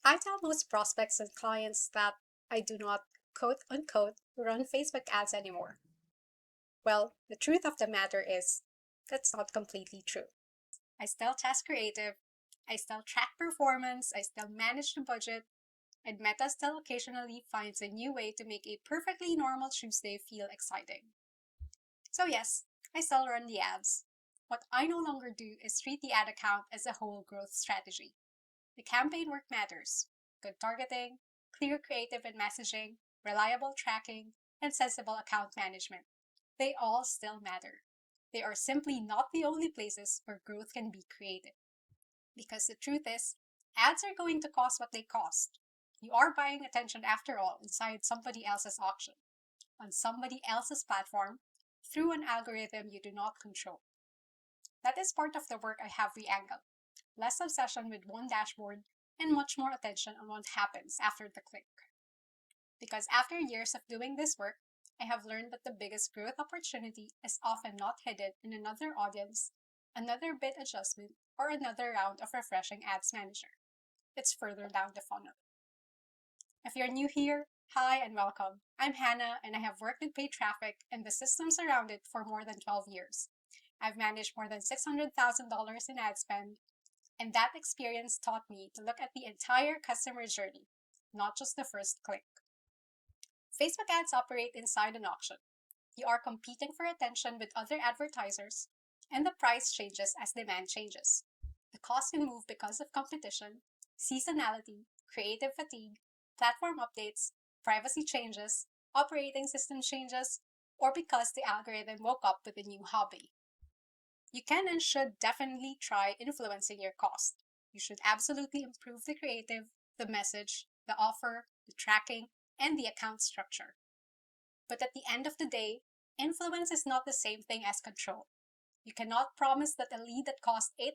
I tell most prospects and clients that I do not quote unquote run Facebook ads anymore. Well, the truth of the matter is that's not completely true. I still test creative, I still track performance, I still manage the budget, and Meta still occasionally finds a new way to make a perfectly normal Tuesday feel exciting. So, yes, I still run the ads. What I no longer do is treat the ad account as a whole growth strategy. The campaign work matters. Good targeting, clear creative and messaging, reliable tracking, and sensible account management. They all still matter. They are simply not the only places where growth can be created. Because the truth is, ads are going to cost what they cost. You are buying attention after all inside somebody else's auction, on somebody else's platform, through an algorithm you do not control. That is part of the work I have re-angled. Less obsession with one dashboard and much more attention on what happens after the click. Because after years of doing this work, I have learned that the biggest growth opportunity is often not hidden in another audience, another bid adjustment, or another round of refreshing Ads Manager. It's further down the funnel. If you're new here, hi and welcome. I'm Hannah and I have worked with paid traffic and the systems around it for more than 12 years. I've managed more than $600,000 in ad spend, and that experience taught me to look at the entire customer journey, not just the first click. Facebook ads operate inside an auction. You are competing for attention with other advertisers, and the price changes as demand changes. The cost can move because of competition, seasonality, creative fatigue, platform updates, privacy changes, operating system changes, or because the algorithm woke up with a new hobby. You can and should definitely try influencing your cost. You should absolutely improve the creative, the message, the offer, the tracking, and the account structure. But at the end of the day, influence is not the same thing as control. You cannot promise that a lead that cost $8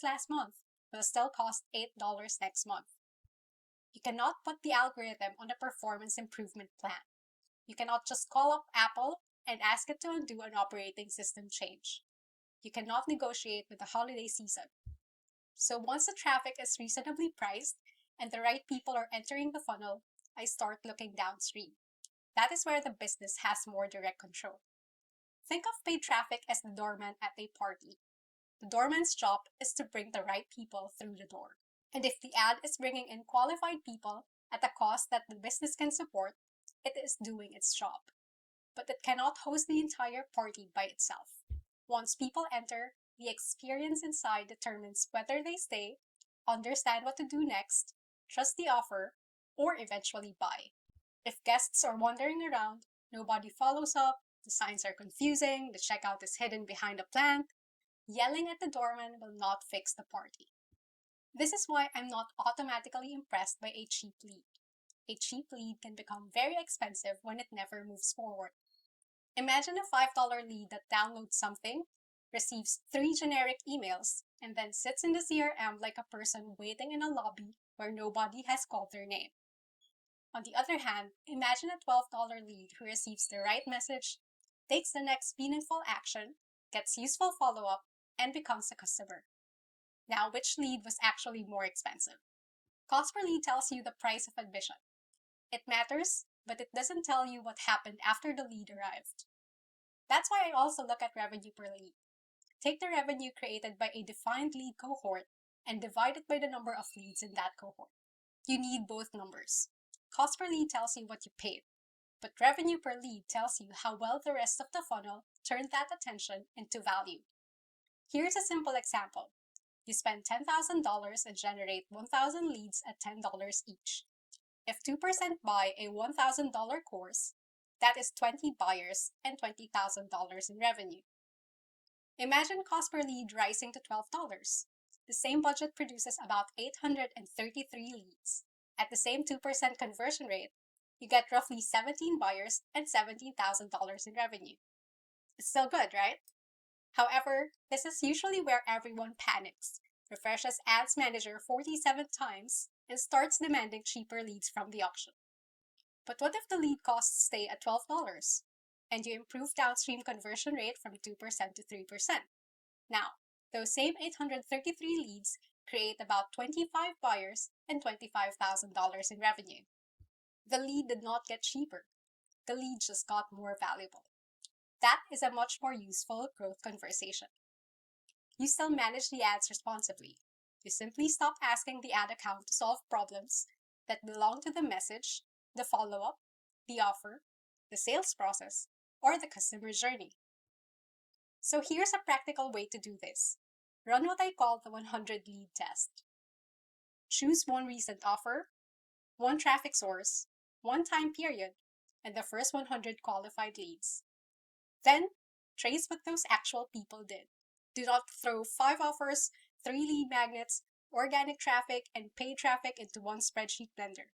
last month will still cost $8 next month. You cannot put the algorithm on a performance improvement plan. You cannot just call up Apple and ask it to undo an operating system change. You cannot negotiate with the holiday season. So once the traffic is reasonably priced and the right people are entering the funnel, I start looking downstream. That is where the business has more direct control. Think of paid traffic as the doorman at a party. The doorman's job is to bring the right people through the door. And if the ad is bringing in qualified people at a cost that the business can support, it is doing its job. But it cannot host the entire party by itself. Once people enter, the experience inside determines whether they stay, understand what to do next, trust the offer, or eventually buy. If guests are wandering around, nobody follows up, the signs are confusing, the checkout is hidden behind a plant, yelling at the doorman will not fix the party. This is why I'm not automatically impressed by a cheap lead. A cheap lead can become very expensive when it never moves forward. Imagine a $5 lead that downloads something, receives 3 generic emails, and then sits in the CRM like a person waiting in a lobby where nobody has called their name. On the other hand, imagine a $12 lead who receives the right message, takes the next meaningful action, gets useful follow-up, and becomes a customer. Now, which lead was actually more expensive? Cost per lead tells you the price of admission. It matters, but it doesn't tell you what happened after the lead arrived. That's why I also look at revenue per lead. Take the revenue created by a defined lead cohort and divide it by the number of leads in that cohort. You need both numbers. Cost per lead tells you what you paid, but revenue per lead tells you how well the rest of the funnel turned that attention into value. Here's a simple example. You spend $10,000 and generate 1,000 leads at $10 each. If 2% buy a $1,000 course, that is 20 buyers and $20,000 in revenue. Imagine cost per lead rising to $12. The same budget produces about 833 leads. At the same 2% conversion rate, you get roughly 17 buyers and $17,000 in revenue. It's still good, right? However, this is usually where everyone panics, refreshes Ads Manager 47 times, and starts demanding cheaper leads from the auction. But what if the lead costs stay at $12 and you improve downstream conversion rate from 2% to 3%? Now, those same 833 leads create about 25 buyers and $25,000 in revenue. The lead did not get cheaper. The lead just got more valuable. That is a much more useful growth conversation. You still manage the ads responsibly. You simply stop asking the ad account to solve problems that belong to the message, the follow-up, the offer, the sales process, or the customer journey. So here's a practical way to do this. Run what I call the 100 lead test. Choose one recent offer, one traffic source, one time period, and the first 100 qualified leads. Then, trace what those actual people did. Do not throw 5 offers, 3 lead magnets, organic traffic, and paid traffic into one spreadsheet blender.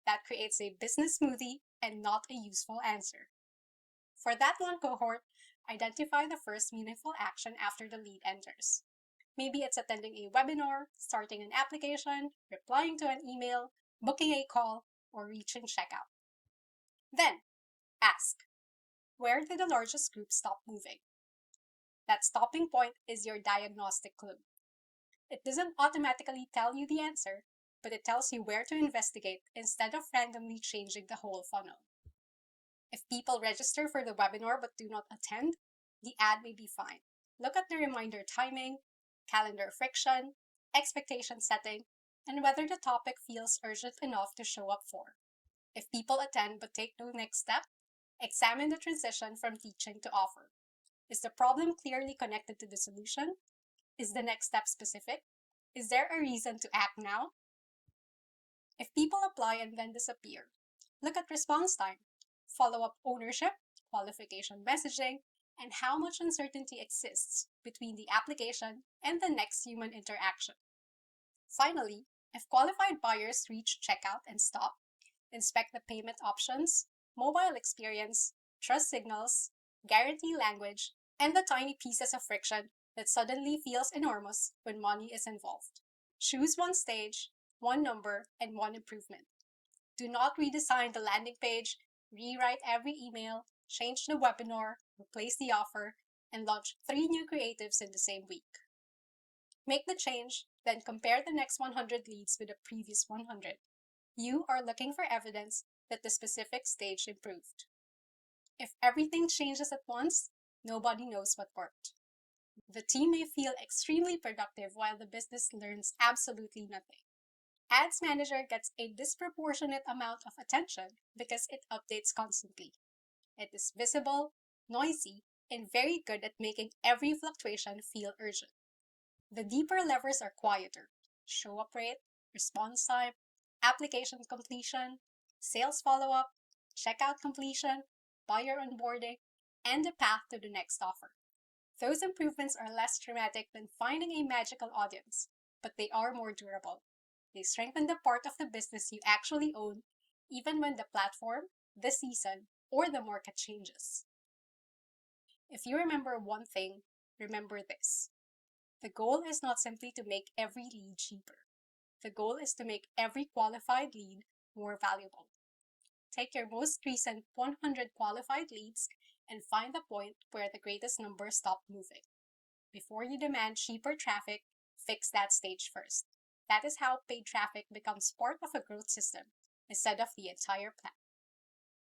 That creates a business smoothie and not a useful answer. For that one cohort, identify the first meaningful action after the lead enters. Maybe it's attending a webinar, starting an application, replying to an email, booking a call, or reaching checkout. Then, ask, where did the largest group stop moving? That stopping point is your diagnostic clue. It doesn't automatically tell you the answer, but it tells you where to investigate instead of randomly changing the whole funnel. If people register for the webinar but do not attend, the ad may be fine. Look at the reminder timing, calendar friction, expectation setting, and whether the topic feels urgent enough to show up for. If people attend but take no next step, examine the transition from teaching to offer. Is the problem clearly connected to the solution? Is the next step specific? Is there a reason to act now? If people apply and then disappear, look at response time, follow-up ownership, qualification messaging, and how much uncertainty exists between the application and the next human interaction. Finally, if qualified buyers reach checkout and stop, inspect the payment options, mobile experience, trust signals, guarantee language, and the tiny pieces of friction that suddenly feels enormous when money is involved. Choose one stage, one number, and one improvement. Do not redesign the landing page, rewrite every email, change the webinar, replace the offer, and launch 3 new creatives in the same week. Make the change, then compare the next 100 leads with the previous 100. You are looking for evidence that the specific stage improved. If everything changes at once, nobody knows what worked. The team may feel extremely productive while the business learns absolutely nothing. Ads Manager gets a disproportionate amount of attention because it updates constantly. It is visible, noisy, and very good at making every fluctuation feel urgent. The deeper levers are quieter: show up rate, response time, application completion, sales follow-up, checkout completion, buyer onboarding, and the path to the next offer. Those improvements are less dramatic than finding a magical audience, but they are more durable. They strengthen the part of the business you actually own, even when the platform, the season, or the market changes. If you remember one thing, remember this. The goal is not simply to make every lead cheaper. The goal is to make every qualified lead more valuable. Take your most recent 100 qualified leads and find the point where the greatest number stop moving. Before you demand cheaper traffic, fix that stage first. That is how paid traffic becomes part of a growth system instead of the entire plan.